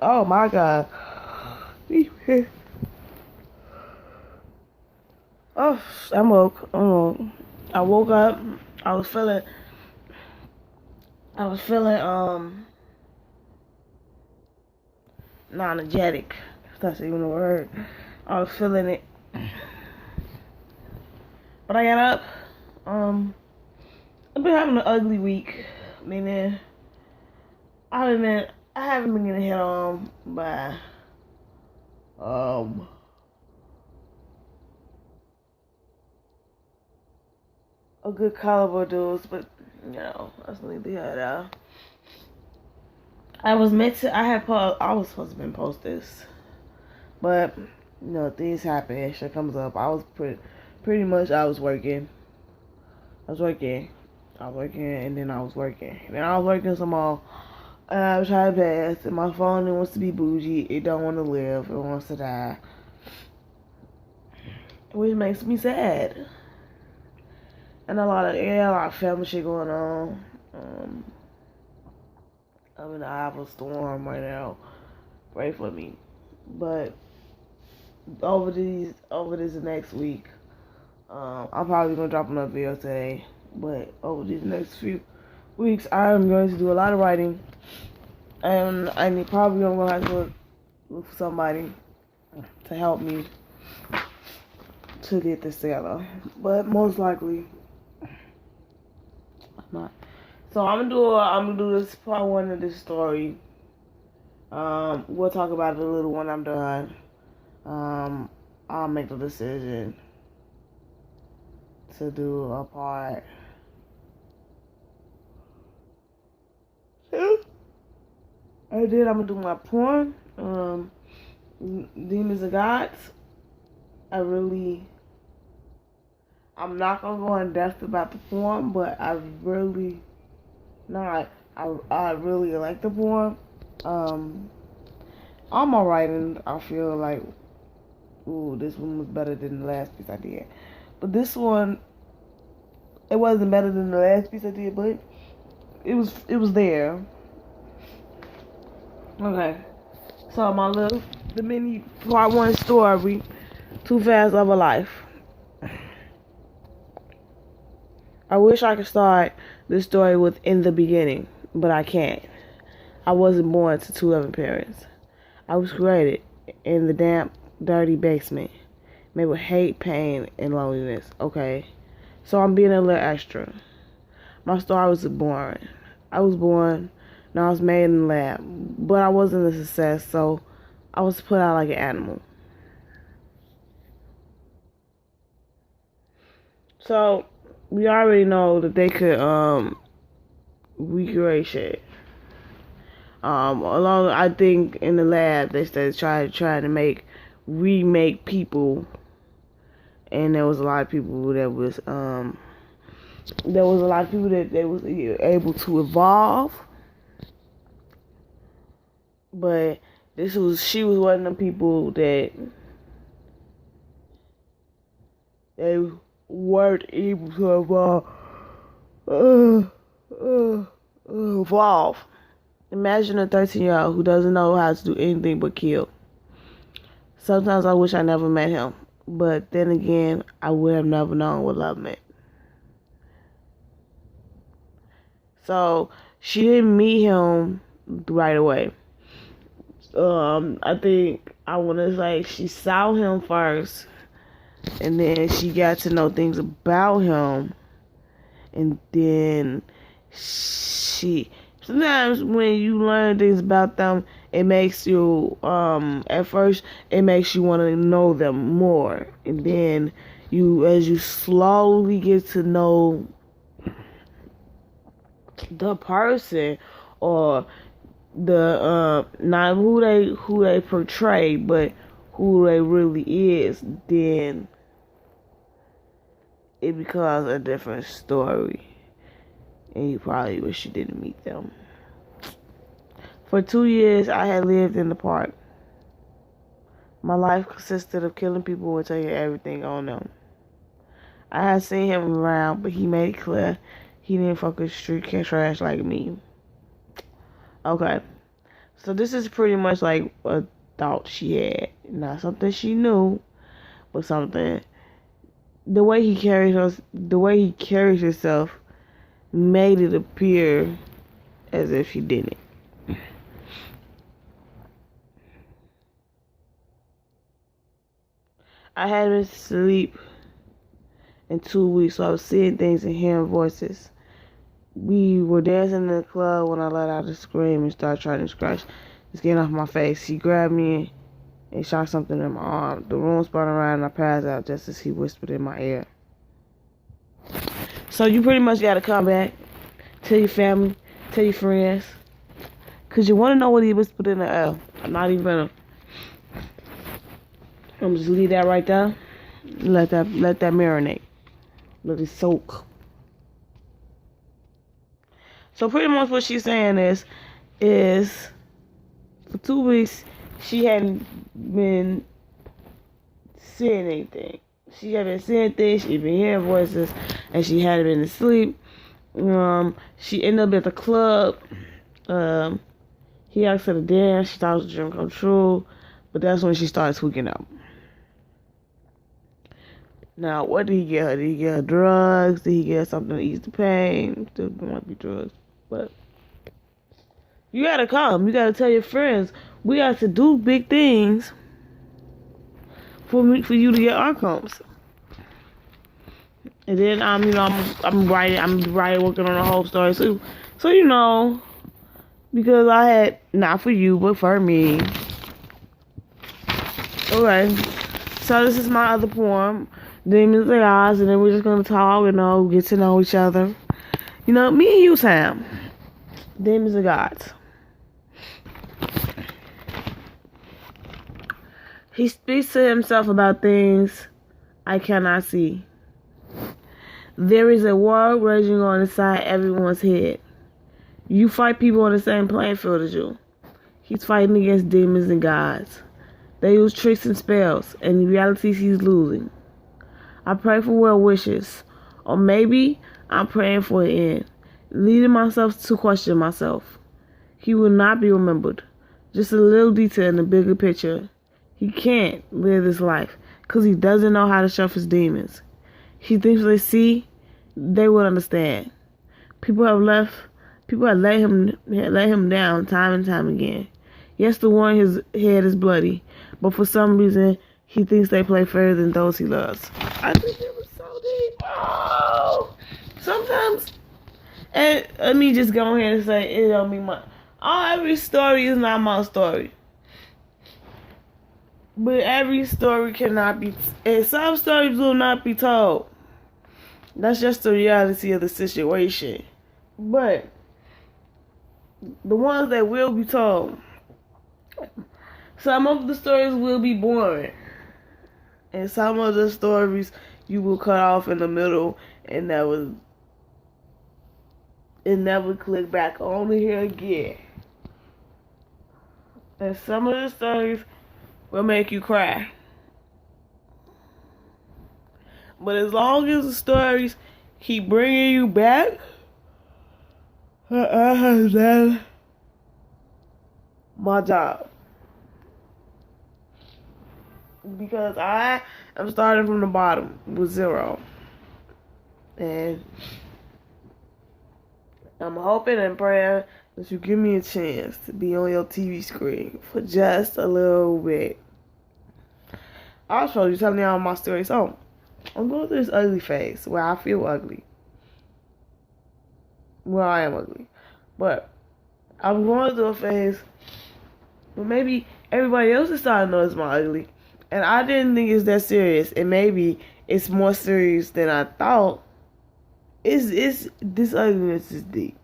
Oh my God. Oh, I'm woke. I woke up. I was feeling. I was feeling non-energetic. If that's even a word. I was feeling it. But I got up. I've been having an ugly week. Meaning, I haven't been getting hit on by um a good caliber dudes, but that's neither here nor there. I was supposed to been post this, but things happen. Shit comes up. I was pretty much I was working. I was working. I was working, and then I was working. And then I was working some more. And I was trying to pass, and my phone it wants to be bougie. It don't want to live. It wants to die, which makes me sad. And a lot of family shit going on. I'm in the eye of a storm right now. Pray for me. But over this next week, I'm probably gonna drop another video today. But over these next few weeks, I'm going to do a lot of writing, and probably gonna have to look for somebody to help me to get this together. But most likely, I'm not. So I'm gonna do this part one of this story. We'll talk about it a little when I'm done. I'll make the decision to do a part two. And then I'm gonna do my porn. Demons and Gods. I'm not gonna go in depth about the porn, but I really like the porn. All my writing, I feel like, ooh, this one was better than the last piece I did. But this one, it wasn't better than the last piece I did, but it was there. Okay, so the mini part one story, Too Fast of a Life. I wish I could start this story with in the beginning, but I can't. I wasn't born to two loving parents. I was created in the damp, dirty basement, made with hate, pain, and loneliness. Okay, so I'm being a little extra. My story was boring. I was born, and I was made in the lab, but I wasn't a success, so I was put out like an animal. So we already know that they could recreate shit. Along I think in the lab they started trying to remake people, and there was a lot of people that was they was able to evolve, but she was one of the people that they weren't able to evolve. Imagine a 13-year-old who doesn't know how to do anything but kill. Sometimes I wish I never met him, but then again, I would have never known what love meant. So she didn't meet him right away. I think I want to say she saw him first, and then she got to know things about him, and then sometimes when you learn things about them, it makes you at first it makes you want to know them more, and then as you slowly get to know the person, or the not who they portray, but who they really is, then it becomes a different story, and you probably wish you didn't meet them. For 2 years, I had lived in the park. My life consisted of killing people and taking everything on them. I had seen him around, but he made it clear he didn't fuck with street trash like me. Okay, So this is pretty much like a thought she had. Not something she knew, but something. The way he carries himself made it appear as if he didn't. I hadn't sleep in 2 weeks, so I was seeing things and hearing voices. We were dancing in the club when I let out a scream and started trying to scratch the skin off my face. He grabbed me and shot something in my arm. The room spun around and I passed out just as he whispered in my ear. So you pretty much gotta come back, tell your family, tell your friends, cause you wanna know what he whispered in the air. I'm not even gonna. I'm just leave that right there. Let that marinate. Let it soak. So pretty much what she's saying is for 2 weeks she hadn't been seeing anything. She hadn't been seeing things, she'd been hearing voices, and she hadn't been asleep. She ended up at the club. He asked her to dance. She thought it was a dream come true, but that's when she started tweaking out. Now, what did he get her? Did he get her drugs? Did he get her something to ease the pain? Still might be drugs, but you gotta come. You gotta tell your friends. We got to do big things for you to get outcomes. And then I'm writing, working on the whole story. So because I had not for you, but for me. Okay. So this is my other poem. Demons and Gods, and then we're just gonna talk, get to know each other. Me and you, Sam. Demons and Gods. He speaks to himself about things I cannot see. There is a war raging on inside everyone's head. You fight people on the same playing field as you. He's fighting against demons and gods. They use tricks and spells, and in reality he's losing. I pray for well wishes, or maybe I'm praying for an end, leading myself to question myself. He will not be remembered. Just a little detail in the bigger picture. He can't live this life because he doesn't know how to shove his demons. He thinks they would understand. People have let him down time and time again. Yes, the one in his head is bloody, but for some reason he thinks they play fairer than those he loves. I think it was so deep. Oh, sometimes, and let me just go ahead and say it don't mean much. Every story is not my story. But every story cannot be, and some stories will not be told. That's just the reality of the situation. But the ones that will be told, some of the stories will be boring. And some of the stories you will cut off in the middle and never click back on to hear again. And some of the stories will make you cry. But as long as the stories keep bringing you back, that's my job. Because I am starting from the bottom with 0. And I'm hoping and praying that you give me a chance to be on your TV screen for just a little bit. Also, you're telling y'all my story. So, I'm going through this ugly phase where I feel ugly. Well, I am ugly. But I'm going through a phase where maybe everybody else is starting to notice my ugly. And I didn't think it's that serious. And maybe it's more serious than I thought. This ugliness is deep.